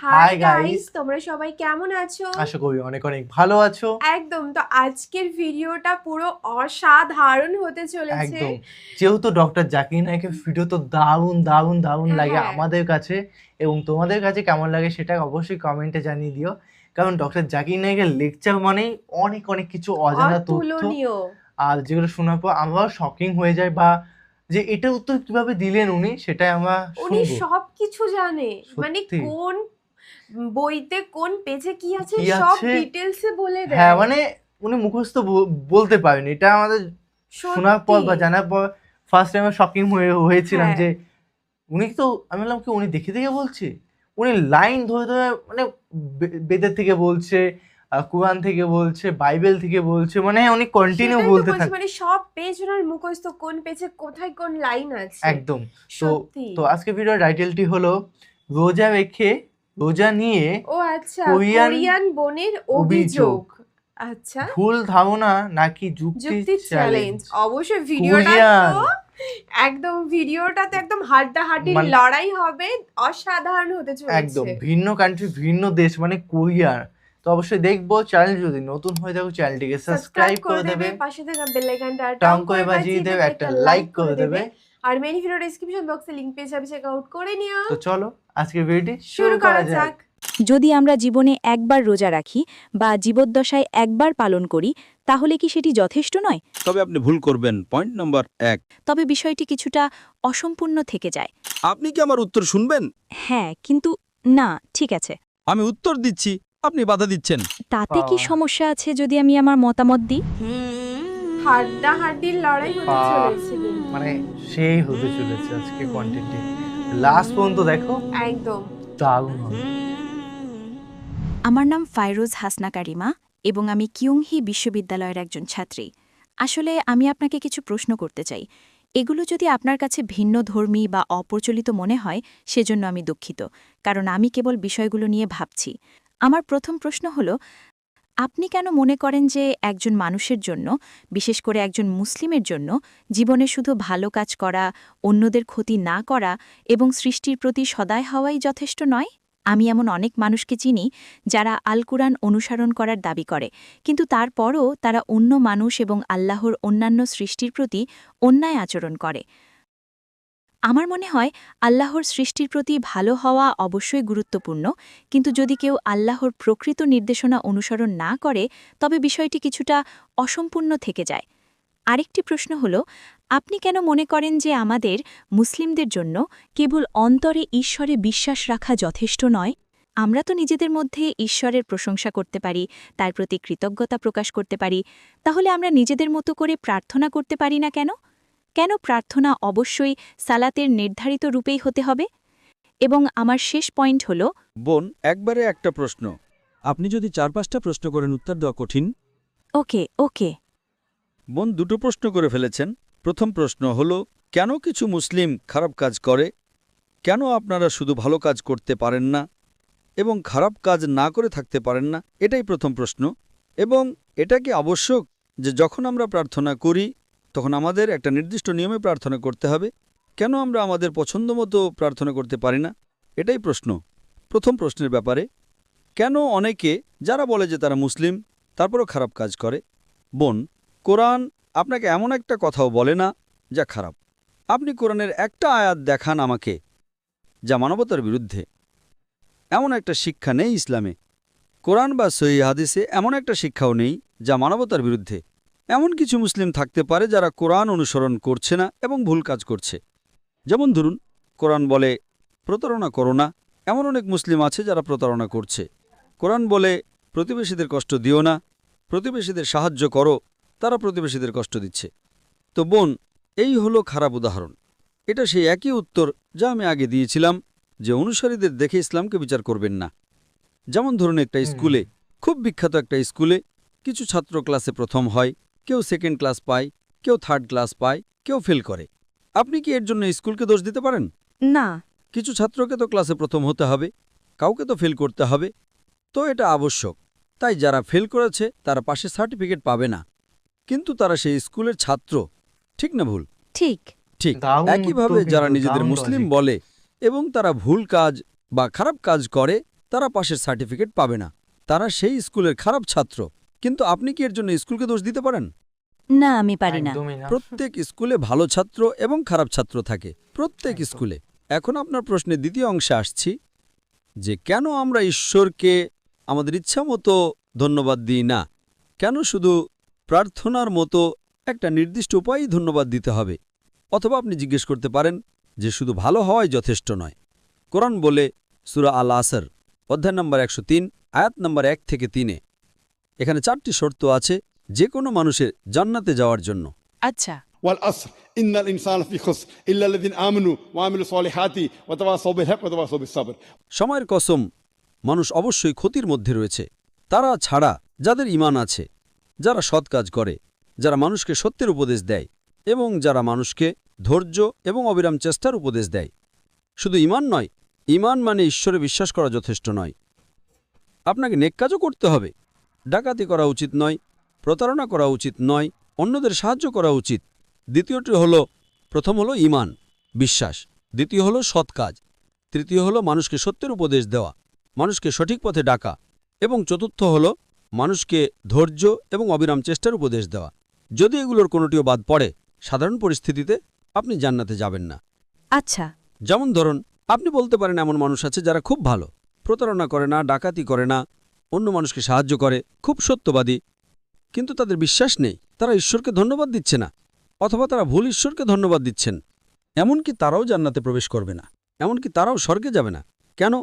High hi guys, guys, তোমরা সবাই কেমন আছো? আশা করি অনেক অনেক ভালো আছো। একদম। তো আজকের ভিডিওটা পুরো অসাধারণ হতে চলেছে। একদম, যেহেতু ডক্টর জাকির নায়কের ভিডিও তো দারুণ দারুণ দারুণ লাগে হ্যাঁ। আমাদের কাছে, এবং তোমাদের কাছে কেমন লাগে সেটা অবশ্যই কমেন্টে জানিয়ে দিও। কারণ ডক্টর জাকির নায়কের লেকচার মানেই অনেক অনেক কিছু অজানা তথ্য, অতুলনীয়। আর যেগুলো শোনার পর আমরাও শকিং হয়ে যাই, বা যে এটার উত্তর কিভাবে দিলেন উনি, সেটাই আমরা উনি শুনবো। সবকিছু জানে, মানে সত্যি কোন বইতে কোন পেজে কি আছে কি সব আছে, ডিটেলসে বলে হ্যাঁ দেয়। মানে উনি মুখস্থ বলতে পারেন, এটা আমাদের শোনার পর সত্যি। বা জানার পর ফার্স্ট টাইমে শকিং হয়েছিলাম হ্যাঁ। যে উনি তো, আমি বললাম কি উনি দেখে দেখে বলছে, উনি লাইন ধরে ধরে মানে বেদের থেকে বলছে, কোরআন থেকে বলছে, বাইবেল থেকে বলছে, মানে উনি কন্টিনিউ সেটাই তো বলতে বলছি, থাকে মানে সব পেজ ওনার মুখস্থ, কোন পেজে কোথায় কোন লাইন আছে। একদম। তো সত্যি। তো আজকে ভিডিওর টাইটেলটি হলো রোজা রেখে, রোজা নিয়ে ও আচ্ছা, কোরিয়ান কোরিয়ান বোনের অভিযোগ, অভিযোগ। আচ্ছা, ভুল ধারণা নাকি যুক্তির যুক্তির চ্যালেঞ্জ। চ্যালেঞ্জ। অবশ্যই ভিডিওটা কোরিয়ান, তো একদম, ভিডিওটাতে একদম হাড্ডাহাড্ডির মানে লড়াই হবে, অসাধারণ হতে একদম চলেছে। ভিন্ন কান্ট্রি, ভিন্ন দেশ, মানে কোরিয়ার। তো অবশ্যই দেখবো। চ্যানেল যদি নতুন হয়ে থাকো চ্যানেলটিকে সাবস্ক্রাইব সাবস্ক্রাইব করে করে দেবে, দেবে, পাশে থাকা বেল আইকনটা টং টং করে করে বাজিয়ে বাজিয়ে দেবে, দেবে, একটা একটা লাইক লাইক করে করে দেবে। দেবে। আর মেন ভিডিও ডেসক্রিপশন বক্সে লিংক পেয়ে যাবে, চেক আউট করে নিও। তো চলো আজকের ভিডিওটি শুরু করা যাক। যদি আমরা জীবনে একবার রোজা রাখি বা জীবদ্দশায় একবার পালন করি, তাহলে কি সেটি যথেষ্ট নয়? তবে আপনি ভুল করবেন। পয়েন্ট নম্বর 1, তবে বিষয়টি কিছুটা অসম্পূর্ণ থেকে যায়। আপনি কি আমার উত্তর শুনবেন? হ্যাঁ, কিন্তু না, ঠিক আছে। আমি উত্তর দিচ্ছি, আপনি বাধা দিচ্ছেন। তাতে কি সমস্যা আছে যদি আমি আমার মতামত দিই? হাড্ডাহাড্ডির লড়াই হতে চলেছে কিন্তু। মানে সেই হতে চলেছে আজকে কন্টেন্টে, লাস্ট পর্যন্ত দেখো, একদম। দারুণ হবে। আমার নাম ফাইরোজ হাসনা কারিমা এবং আমি কিয়ংহি বিশ্ববিদ্যালয়ের একজন ছাত্রী। আসলে আমি আপনাকে কিছু প্রশ্ন করতে চাই। এগুলো যদি আপনার কাছে ভিন্নধর্মী বা অপ্রচলিত মনে হয়, সেজন্য আমি দুঃখিত, কারণ আমি কেবল বিষয়গুলো নিয়ে ভাবছি। আমার প্রথম প্রশ্ন হল, আপনি কেন মনে করেন যে একজন মানুষের জন্য, বিশেষ করে একজন মুসলিমের জন্য, জীবনে শুধু ভালো কাজ করা, অন্যদের ক্ষতি না করা এবং সৃষ্টির প্রতি সদয় হওয়াই যথেষ্ট নয়? আমি এমন অনেক মানুষকে চিনি যারা আল কুরআন অনুসরণ করার দাবি করে, কিন্তু তারপরও তারা অন্য মানুষ এবং আল্লাহর অন্যান্য সৃষ্টির প্রতি অন্যায় আচরণ করে। আমার মনে হয় আল্লাহর সৃষ্টির প্রতি ভালো হওয়া অবশ্যই গুরুত্বপূর্ণ, কিন্তু যদি কেউ আল্লাহর প্রকৃত নির্দেশনা অনুসরণ না করে, তবে বিষয়টি কিছুটা অসম্পূর্ণ থেকে যায়। আরেকটি প্রশ্ন হল, আপনি কেন মনে করেন যে আমাদের মুসলিমদের জন্য কেবল অন্তরে ঈশ্বরে বিশ্বাস রাখা যথেষ্ট নয়? আমরা তো নিজেদের মধ্যে ঈশ্বরের প্রশংসা করতে পারি, তার প্রতি কৃতজ্ঞতা প্রকাশ করতে পারি। তাহলে আমরা নিজেদের মতো করে প্রার্থনা করতে পারি না কেন? কেন প্রার্থনা অবশ্যই সালাতের নির্ধারিত রূপেই হতে হবে? এবং আমার শেষ পয়েন্ট হল, বোন, একবারে একটা প্রশ্ন। আপনি যদি 4-5টা প্রশ্ন করেন, উত্তর দেওয়া কঠিন। ওকে ওকে বোন 2টো প্রশ্ন করে ফেলেছেন। প্রথম প্রশ্ন হল, কেন কিছু মুসলিম খারাপ কাজ করে? কেন আপনারা শুধু ভালো কাজ করতে পারেন না এবং খারাপ কাজ না করে থাকতে পারেন না? এটাই প্রথম প্রশ্ন। এবং এটা কি আবশ্যক যে যখন আমরা প্রার্থনা করি তখন আমাদের একটা নির্দিষ্ট নিয়মে প্রার্থনা করতে হবে? কেন আমরা আমাদের পছন্দ মতো প্রার্থনা করতে পারি না? এটাই প্রশ্ন। প্রথম প্রশ্নের ব্যাপারে, কেন অনেকে যারা বলে যে তারা মুসলিম তারপরও খারাপ কাজ করে? বোন, কোরআন আপনাকে এমন একটা কথাও বলে না যা খারাপ। আপনি কোরআনের একটা আয়াত দেখান আমাকে যা মানবতার বিরুদ্ধে। এমন একটা শিক্ষা নেই ইসলামে। কোরআন বা সহিহ হাদিসে এমন একটা শিক্ষাও নেই যা মানবতার বিরুদ্ধে। এমন কিছু মুসলিম থাকতে পারে যারা কোরআন অনুসরণ করছে না এবং ভুল কাজ করছে। যেমন ধরুন, কোরআন বলে প্রতারণা করো না, এমন অনেক মুসলিম আছে যারা প্রতারণা করছে। কোরআন বলে প্রতিবেশীদের কষ্ট দিও না, প্রতিবেশীদের সাহায্য করো, তারা প্রতিবেশীদের কষ্ট দিচ্ছে। তো বোন, এই হলো খারাপ উদাহরণ। এটা সেই একই উত্তর যা আমি আগে দিয়েছিলাম, যে অনুসারীদের দেখে ইসলামকে বিচার করবেন না। যেমন ধরুন, একটা স্কুলে, খুব বিখ্যাত একটা স্কুলে, কিছু ছাত্র ক্লাসে প্রথম হয়, কেউ সেকেন্ড ক্লাস পায়, কেউ থার্ড ক্লাস পায়, কেউ ফেল করে। আপনি কি এর জন্য স্কুলকে দোষ দিতে পারেন? না। কিছু ছাত্রকে তো ক্লাসে প্রথম হতে হবে, কাউকে তো ফেল করতে হবে। তো এটা আবশ্যক। তাই যারা ফেল করেছে তারা পাশে সার্টিফিকেট পাবে না, কিন্তু তারা সেই স্কুলের ছাত্র। ঠিক না ভুল? ঠিক। ঠিক। দারুণ একইভাবে উত্তর যারা কিন্তু, নিজেদের দারুণ মুসলিম logic। বলে এবং তারা ভুল কাজ বা খারাপ কাজ করে, তারা পাশের সার্টিফিকেট পাবে না। তারা সেই স্কুলের খারাপ ছাত্র। কিন্তু আপনি কি এর জন্য স্কুলকে দোষ দিতে পারেন? না, আমি পারি না। একদমই না। প্রত্যেক স্কুলে ভালো ছাত্র এবং খারাপ ছাত্র থাকে, প্রত্যেক একদম। স্কুলে। এখন আপনার প্রশ্নের দ্বিতীয় অংশে আসছি যে কেন আমরা ঈশ্বরকে আমাদের ইচ্ছা মতো ধন্যবাদ দিই না, কেন শুধু প্রার্থনার মতো একটা নির্দিষ্ট উপায়েই ধন্যবাদ দিতে হবে। অথবা আপনি জিজ্ঞেস করতে পারেন যে শুধু ভালো হওয়াই যথেষ্ট নয়। কোরআন বলে সূরা আল আসর অধ্যায় নম্বর 103 আয়াত নম্বর 1 থেকে 3 এখানে 4টি শর্ত আছে যে কোনো মানুষের জান্নাতে যাওয়ার জন্য। আচ্ছা, والعصر إن الإنسان في خسر إلا الذين آمنوا وعملوا الصالحات وتواصوا بالحق وتواصوا بالصبر। সময়ের কসম, মানুষ অবশ্যই ক্ষতির মধ্যে রয়েছে, তারা ছাড়া যাদের ঈমান আছে, যারা সৎ কাজ করে, যারা মানুষকে সত্যের উপদেশ দেয় এবং যারা মানুষকে ধৈর্য এবং অবিরাম চেষ্টার উপদেশ দেয়। শুধু ঈমান নয়, ঈমান মানে ঈশ্বরে বিশ্বাস করা যথেষ্ট নয়। আপনাকে নেক কাজও করতে হবে। ডাকাতি করা উচিত নয়, প্রতারণা করা উচিত নয়, অন্যদের সাহায্য করা উচিত। দ্বিতীয়টি হলো, প্রথম হলো ঈমান, বিশ্বাস। দ্বিতীয় হলো সৎ কাজ। তৃতীয় হলো মানুষকে সত্যের উপদেশ দেওয়া, মানুষকে সঠিক পথে ডাকা। এবং চতুর্থ হলো মানুষকে ধৈর্য এবং অবিরাম চেষ্টার উপদেশ দেওয়া। যদি এগুলোর কোনোটিও বাদ পড়ে, সাধারণ পরিস্থিতিতে আপনি জান্নাতে যাবেন না। আচ্ছা, যেমন ধরুন, আপনি বলতে পারেন এমন মানুষ আছে যারা খুব ভালো, প্রতারণা করে না, ডাকাতি করে না, অন্য মানুষকে সাহায্য করে, খুব সত্যবাদী, কিন্তু তাদের বিশ্বাস নেই, তারা ঈশ্বরকে ধন্যবাদ দিচ্ছে না, অথবা তারা ভুল ঈশ্বরকে ধন্যবাদ দিচ্ছেন। এমনকি তারাও জান্নাতে প্রবেশ করবে না, এমনকি তারাও স্বর্গে যাবে না। কেন?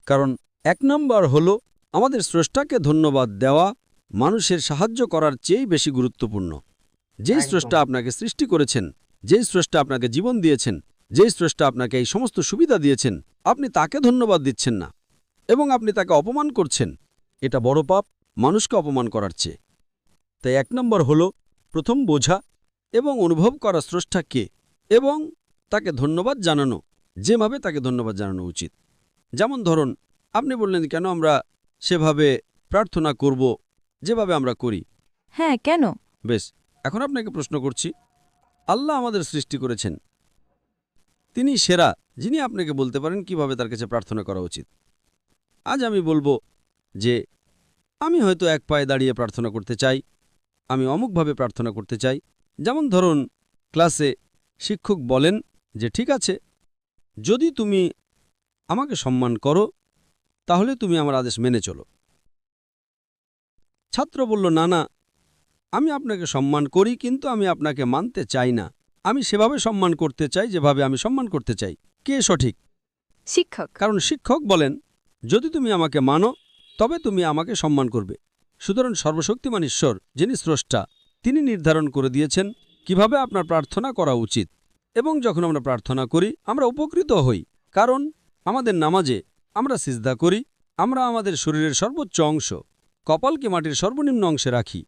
কারণ 1 নম্বর হল আমাদের স্রষ্টাকে ধন্যবাদ দেওয়া মানুষের সাহায্য করার চেয়েই বেশি গুরুত্বপূর্ণ। যেই একদম। স্রষ্টা আপনাকে সৃষ্টি করেছেন, যেই স্রষ্টা আপনাকে জীবন দিয়েছেন, যেই স্রষ্টা আপনাকে এই সমস্ত সুবিধা দিয়েছেন, আপনি তাকে ধন্যবাদ দিচ্ছেন না এবং আপনি তাকে অপমান করছেন। এটা বড় পাপ মানুষকে অপমান করার চেয়ে। তাই 1 নম্বর হল প্রথম বোঝা এবং অনুভব করা স্রষ্টা কে এবং তাকে ধন্যবাদ জানানো, যেভাবে তাকে ধন্যবাদ জানানো উচিত। যেমন ধরুন, আপনি বললেন কেন আমরা সেভাবে প্রার্থনা করব যেভাবে আমরা করি। হ্যাঁ, কেন? বেশ, এখন আপনাকে প্রশ্ন করছি, আল্লাহ আমাদের সৃষ্টি করেছেন, তিনি সেরা, যিনি আপনাকে বলতে পারেন কিভাবে তার কাছে প্রার্থনা করা উচিত। আজ আমি বলবো যে আমি হয়তো এক পায়ে দাঁড়িয়ে প্রার্থনা করতে চাই, আমি অমুকভাবে প্রার্থনা করতে চাই। যেমন ধরুন, ক্লাসে শিক্ষক বলেন যে ঠিক আছে, যদি তুমি আমাকে সম্মান করো তাহলে তুমি আমার আদেশ মেনে চলো। ছাত্র বলল, না না, আমি আপনাকে সম্মান করি, কিন্তু আমি আপনাকে মানতে চাই না, আমি সেভাবে সম্মান করতে চাই যেভাবে আমি সম্মান করতে চাই। কে সঠিক? শিক্ষক। কারণ শিক্ষক বলেন, যদি তুমি আমাকে মানো তবে তুমি আমাকে সম্মান করবে। সুতরাং সর্বশক্তিমান ঈশ্বর, যিনি স্রষ্টা, তিনি নির্ধারণ করে দিয়েছেন কিভাবে আপনার প্রার্থনা করা উচিত। এবং যখন আমরা প্রার্থনা করি আমরা উপকৃত হই, কারণ আমাদের নামাজে আমরা সিজদা করি, আমরা আমাদের শরীরের সর্বোচ্চ অংশ কপালকে মাটির সর্বনিম্ন অংশে রাখি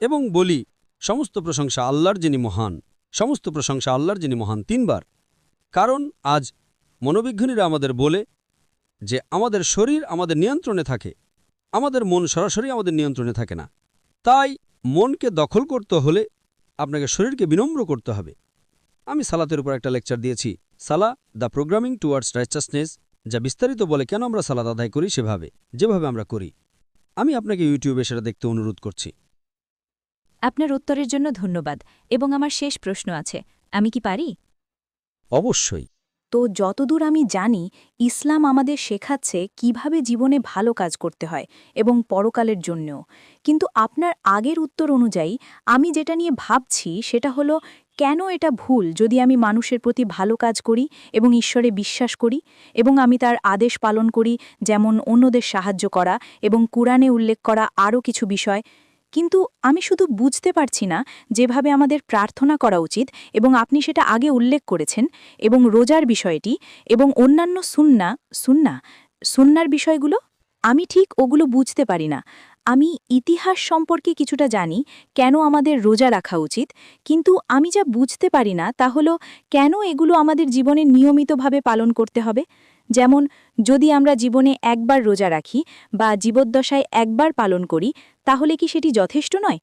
এবং বলি, সমস্ত প্রশংসা আল্লাহর যিনি মহান, সমস্ত প্রশংসা আল্লাহর যিনি মহান 3 বার। কারণ আজ মনোবিজ্ঞানীরা আমাদের বলে যে আমাদের শরীর আমাদের নিয়ন্ত্রণে থাকে, আমাদের মন সরাসরি আমাদের নিয়ন্ত্রণে থাকে না। তাই মনকে দখল করতে হলে আপনাকে শরীরকে বিনম্র করতে হবে। আমি সালাতের উপর একটা লেকচার দিয়েছি, সালা দ্য প্রোগ্রামিং টুয়ার্ডস রাইচাসনেস, যা বিস্তারিত বলে কেন আমরা সালাত আদায় করি সেভাবে, যেভাবে আমরা করি। আমি আপনাকে ইউটিউবে সেটা দেখতে অনুরোধ করছি। আপনার উত্তরের জন্য ধন্যবাদ। এবং আমার শেষ প্রশ্ন আছে, আমি কি পারি? অবশ্যই। তো যতদূর আমি জানি, ইসলাম আমাদের শেখাচ্ছে কিভাবে জীবনে ভালো কাজ করতে হয় এবং পরকালের জন্যও। কিন্তু আপনার আগের উত্তর অনুযায়ী আমি যেটা নিয়ে ভাবছি সেটা হলো, কেন এটা ভুল যদি আমি মানুষের প্রতি ভালো কাজ করি এবং ঈশ্বরে বিশ্বাস করি এবং আমি তার আদেশ পালন করি, যেমন অন্যদের সাহায্য করা এবং কুরআনে উল্লেখ করা আরও কিছু বিষয়। কিন্তু আমি শুধু বুঝতে পারছি না যেভাবে আমাদের প্রার্থনা করা উচিত, এবং আপনি সেটা আগে উল্লেখ করেছেন, এবং রোজার বিষয়টি এবং অন্যান্য সুন্নার বিষয়গুলো আমি ঠিক ওগুলো বুঝতে পারি না। আমি ইতিহাস সম্পর্কে কিছুটা জানি, কেন আমাদের রোজা রাখা উচিত, কিন্তু আমি যা বুঝতে পারি না তা হলো কেন এগুলো আমাদের জীবনে নিয়মিতভাবে পালন করতে হবে। যেমন, যদি আমরা জীবনে একবার রোজা রাখি বা জীবদ্দশায় একবার পালন করি, তাহলে কি সেটি যথেষ্ট নয়?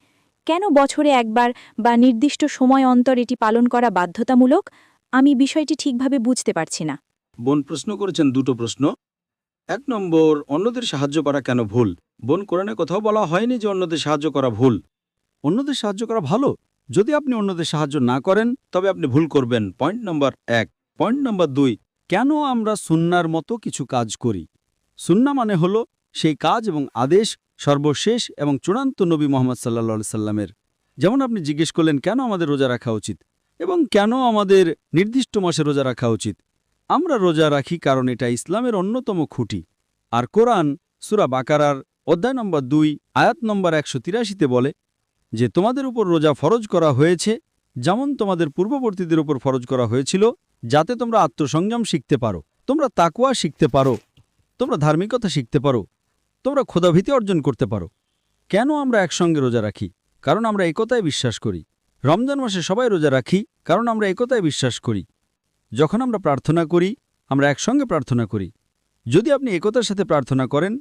কেন বছরে একবার বা নির্দিষ্ট সময় অন্তর এটি পালন করা বাধ্যতামূলক? আমি বিষয়টি ঠিকভাবে বুঝতে পারছি না। বোন প্রশ্ন করেছেন 2টো প্রশ্ন। 1 নম্বর, অন্যদের সাহায্য করা কেন ভুল? বোন, কোরআনে কোথাও বলা হয়নি যে অন্যদের সাহায্য করা ভুল। অন্যদের সাহায্য করা ভালো। যদি আপনি অন্যদের সাহায্য না করেন তবে আপনি ভুল করবেন। Point number 1। পয়েন্ট নম্বর 2, কেন আমরা সুন্নার মতো কিছু কাজ করি? সুন্না মানে হলো সেই কাজ এবং আদেশ সর্বশেষ এবং চূড়ান্ত নবী মোহাম্মদ সাল্লাল্লাহু সাল্লামের। যেমন আপনি জিজ্ঞেস করলেন কেন আমাদের রোজা রাখা উচিত এবং কেন আমাদের নির্দিষ্ট মাসে রোজা রাখা উচিত। আমরা রোজা রাখি কারণ এটা ইসলামের অন্যতম খুঁটি। আর কোরআন সূরা বাকারার অধ্যায় নম্বর 2 আয়াত নম্বর 183-তে বলে যে তোমাদের উপর রোজা ফরজ করা হয়েছে যেমন তোমাদের পূর্ববর্তীদের উপর ফরজ করা হয়েছিল, যাতে তোমরা আত্মসংযম শিখতে পারো, তোমরা তাকওয়া শিখতে পারো, তোমরা ধার্মিকতা শিখতে পারো, তোমরা খোদাভীতি অর্জন করতে পারো। কেন আমরা একসঙ্গে রোজা রাখি? কারণ আমরা একতায় বিশ্বাস করি। রমজান মাসে সবাই রোজা রাখি কারণ আমরা একতায় বিশ্বাস করি। যখন আমরা প্রার্থনা করি আমরা একসঙ্গে প্রার্থনা করি। যদি আপনি একতার সাথে প্রার্থনা করেন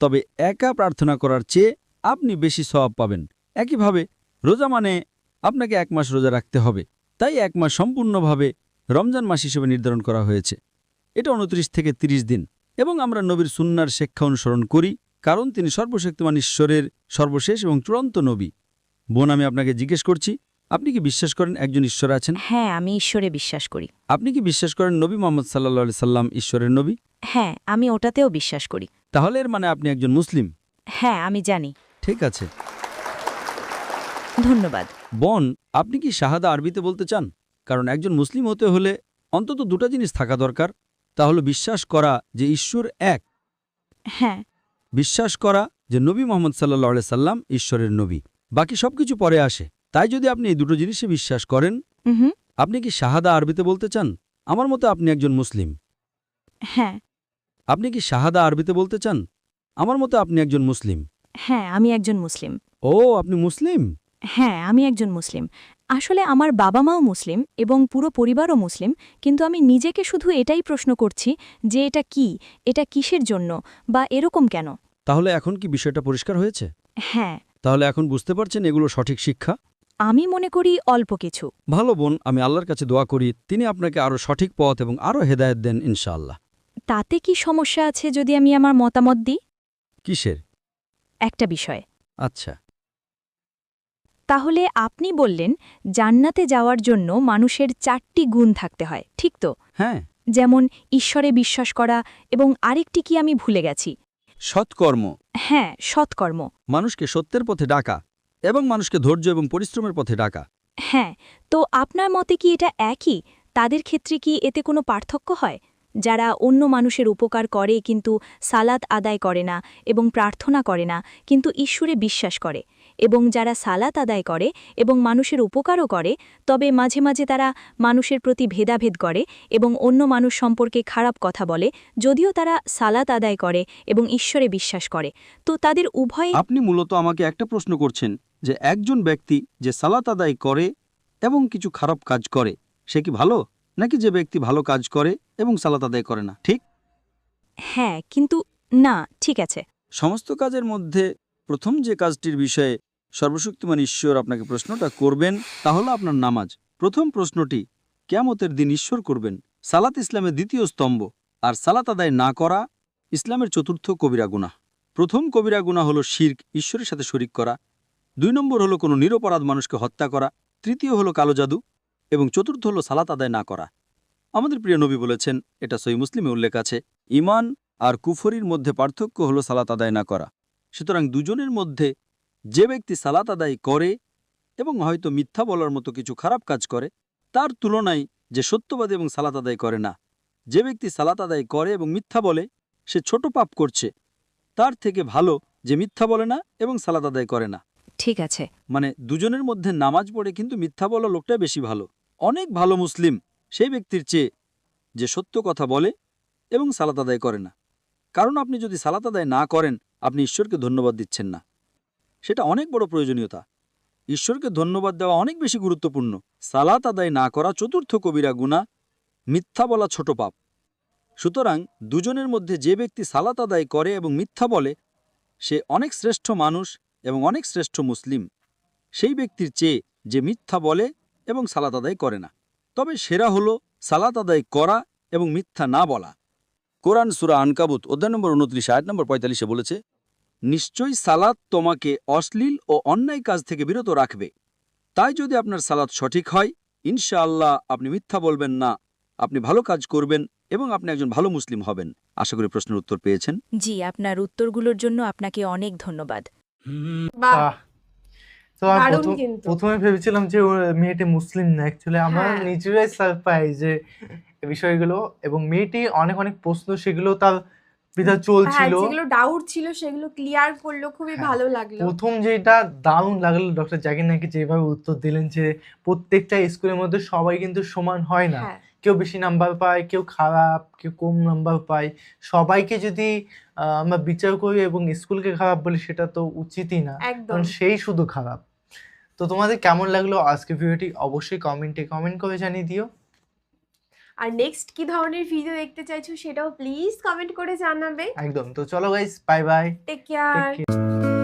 তবে একা প্রার্থনা করার চেয়ে আপনি বেশি সওয়াব পাবেন। একইভাবে রোজা মানে আপনাকে 1 মাস রোজা রাখতে হবে, তাই 1 মাস সম্পূর্ণভাবে রমজান মাস হিসেবে নির্ধারণ করা হয়েছে। এটা 29 থেকে 30 দিন এবং আমরা নবীর সুন্নার শিক্ষা অনুসরণ করি কারণ তিনি সর্বশক্তিমান ঈশ্বরের সর্বশেষ এবং চূড়ান্ত নবী। বোন, আমি আপনাকে জিজ্ঞেস করছি, আপনি কি বিশ্বাস করেন একজন ঈশ্বর আছেন? হ্যাঁ, আমি ঈশ্বরে বিশ্বাস করি। আপনি কি বিশ্বাস করেন নবী মোহাম্মদ সাল্লাল্লাহু আলাইহি সাল্লাম ঈশ্বরের নবী? হ্যাঁ, আমি ওটাতেও বিশ্বাস করি। তাহলে এর মানে আপনি একজন মুসলিম। হ্যাঁ, আমি জানি। ঠিক আছে। ধন্যবাদ। বোন, আপনি কি শাহাদা আরবিতে বলতে চান? কারণ একজন মুসলিম হতে হলে অন্তত 2টা জিনিস থাকা দরকার। তা হলো বিশ্বাস করা যে ঈশ্বর এক, হ্যাঁ। বিশ্বাস করা যে নবী মোহাম্মদ সাল্লাল্লাহু আলাইহি সাল্লাম ঈশ্বরের নবী। বাকি সবকিছু পরে আসে। তাই যদি আপনি এই 2টো জিনিসে বিশ্বাস করেন, হুম। আপনি কি শাহাদা আরবিতে বলতে চান? আমার মতে আপনি একজন মুসলিম। হ্যাঁ। আপনি কি শাহাদা আরবিতে বলতে চান? আমার মতে আপনি একজন মুসলিম। হ্যাঁ, আমি একজন মুসলিম। ও, আপনি মুসলিম? হ্যাঁ, আমি একজন মুসলিম। আসলে আমার বাবা মাও মুসলিম এবং পুরো পরিবারও মুসলিম, কিন্তু আমি নিজেকে শুধু এটাই প্রশ্ন করছি যে এটা কি, এটা কিসের জন্য বা এরকম কেন। তাহলে এখন কি বিষয়টা পরিষ্কার হয়েছে? হ্যাঁ। তাহলে এখন বুঝতে পারছেন এগুলো সঠিক শিক্ষা? আমি মনে করি অল্প কিছু। ভালো বোন, আমি আল্লাহর কাছে দোয়া করি তিনি আপনাকে আরও সঠিক পথ এবং আরও হেদায়েত দেন ইনশাআল্লাহ। তাতে কি সমস্যা আছে যদি আমি আমার মতামত দিই? কিসের? একটা বিষয়ে। আচ্ছা। তাহলে আপনি বললেন জান্নাতে যাওয়ার জন্য মানুষের 4টি গুণ থাকতে হয়, ঠিক তো? হ্যাঁ। যেমন ঈশ্বরে বিশ্বাস করা এবং আরেকটি কি আমি ভুলে গেছি? সৎকর্ম। হ্যাঁ, সৎকর্ম। মানুষকে সত্যের পথে ডাকা এবং মানুষকে ধৈর্য এবং পরিশ্রমের পথে ডাকা। হ্যাঁ, তো আপনার মতে কি এটা একই? তাদের ক্ষেত্রে কি এতে কোনো পার্থক্য হয়? যারা অন্য মানুষের উপকার করে কিন্তু সালাত আদায় করে না এবং প্রার্থনা করে না কিন্তু ঈশ্বরে বিশ্বাস করে, এবং যারা সালাত আদায় করে এবং মানুষের উপকারও করে তবে মাঝে মাঝে তারা মানুষের প্রতি ভেদাভেদ করে এবং অন্য মানুষ সম্পর্কে খারাপ কথা বলে, যদিও তারা সালাত আদায় করে এবং ঈশ্বরে বিশ্বাস করে, তো তাদের উভয়ে। আপনি মূলত আমাকে একটা প্রশ্ন করছেন যে একজন ব্যক্তি যে সালাত আদায় করে এবং কিছু খারাপ কাজ করে সে কি ভালো, নাকি যে ব্যক্তি ভালো কাজ করে এবং সালাত আদায় করে না, ঠিক? হ্যাঁ, কিন্তু না, ঠিক আছে। সমস্ত কাজের মধ্যে প্রথম যে কাজটির বিষয়ে সর্বশক্তিমান ঈশ্বর আপনাকে প্রশ্নটা করবেন তা হলো আপনার নামাজ। প্রথম প্রশ্নটি কিয়ামতের দিন ঈশ্বর করবেন। সালাত ইসলামের 2য় স্তম্ভ, আর সালাত আদায় না করা ইসলামের 4র্থ কবিরা গুনাহ। প্রথম কবিরা গুনাহ হলো শিরক, ঈশ্বরের সাথে শরিক করা। 2 নম্বর হলো কোনো নিরপরাধ মানুষকে হত্যা করা। 3য় হলো কালো জাদু এবং 4র্থ হলো সালাত আদায় না করা। আমাদের প্রিয় নবী বলেছেন, এটা সহিহ মুসলিমে উল্লেখ আছে, ঈমান আর কুফরির মধ্যে পার্থক্য হলো সালাত আদায় না করা। সুতরাং দুজনের মধ্যে যে ব্যক্তি সালাত আদায় করে এবং হয়তো মিথ্যা বলার মতো কিছু খারাপ কাজ করে তার তুলনায় যে সত্যবাদী এবং সালাত আদায় করে না, যে ব্যক্তি সালাত আদায় করে এবং মিথ্যা বলে সে ছোট পাপ করছে, তার থেকে ভালো যে মিথ্যা বলে না এবং সালাত আদায় করে না। ঠিক আছে। মানে দুজনের মধ্যে নামাজ পড়ে কিন্তু মিথ্যা বলা লোকটা বেশি ভালো, অনেক ভালো মুসলিম সেই ব্যক্তির চেয়ে যে সত্য কথা বলে এবং সালাত আদায় করে না। কারণ আপনি যদি সালাত আদায় না করেন আপনি ঈশ্বরকে ধন্যবাদ দিচ্ছেন না, সেটা অনেক বড় প্রয়োজনীয়তা। ঈশ্বরকে ধন্যবাদ দেওয়া অনেক বেশি গুরুত্বপূর্ণ। সালাত আদায় না করা 4র্থ কবিরা গুনাহ, মিথ্যা বলা ছোট পাপ। সুতরাং দুজনের মধ্যে যে ব্যক্তি সালাত আদায় করে এবং মিথ্যা বলে সে অনেক শ্রেষ্ঠ মানুষ এবং অনেক শ্রেষ্ঠ মুসলিম সেই ব্যক্তির চেয়ে যে মিথ্যা বলে এবং সালাত আদায় করে না। তবে সেরা হলো সালাত আদায় করা এবং মিথ্যা না বলা। কোরআন সূরা আনকাবুত অধ্যায় নম্বর 29 আয়াত নম্বর 45 বলেছে, নিশ্চয়ই সালাত তোমাকে অশ্লীল ও অন্যায় কাজ থেকে বিরত রাখবে। তাই যদি আপনার সালাত সঠিক হয়, ইনশাআল্লাহ আপনি মিথ্যা বলবেন না, আপনি ভালো কাজ করবেন এবং আপনি একজন ভালো মুসলিম হবেন। আশা করি প্রশ্নের উত্তর পেয়েছেন। জি, আপনার উত্তরগুলোর জন্য আপনাকে অনেক ধন্যবাদ। বাহ, আহ, তো আমি দারুণ কিন্তু। প্রথমে ভেবেছিলাম যে ও মেয়েটি মুসলিম না, অ্যাকচুয়ালি আমার হ্যাঁ। নিজেরাই সারপ্রাইজ যে এই বিষয়গুলো, এবং মেয়েটি অনেক অনেক প্রশ্ন সেগুলো তার ভিতর হ্যাঁ, চলছিল। যেগুলো ডাউট ছিল সেগুলো ক্লিয়ার করলো, খুবই হ্যাঁ। ভালো লাগলো। প্রথম যেটা দারুণ লাগলো ডক্টর জাকির নাকি যেভাবে উত্তর দিলেন যে প্রত্যেকটা স্কুলের মধ্যে সবাই কিন্তু সমান হয় না, হ্যাঁ, কেউ বেশি নাম্বার পায়, কেউ খারাপ, কেউ কম নাম্বার পায়। সবাইকে যদি আমরা বিচার করি এবং স্কুলকে খারাপ বলি সেটা তো উচিতই না, একদম। কারণ সেই শুধু খারাপ। তো তোমাদের কেমন লাগলো আজকে ভিডিওটি অবশ্যই কমেন্ট করে জানিয়ে দিও। আর নেক্সট কি ধরনের ভিডিও দেখতে চাইছো সেটাও প্লিজ কমেন্ট করে জানাবে। একদম। তো চলো guys, bye bye, take take care. Care.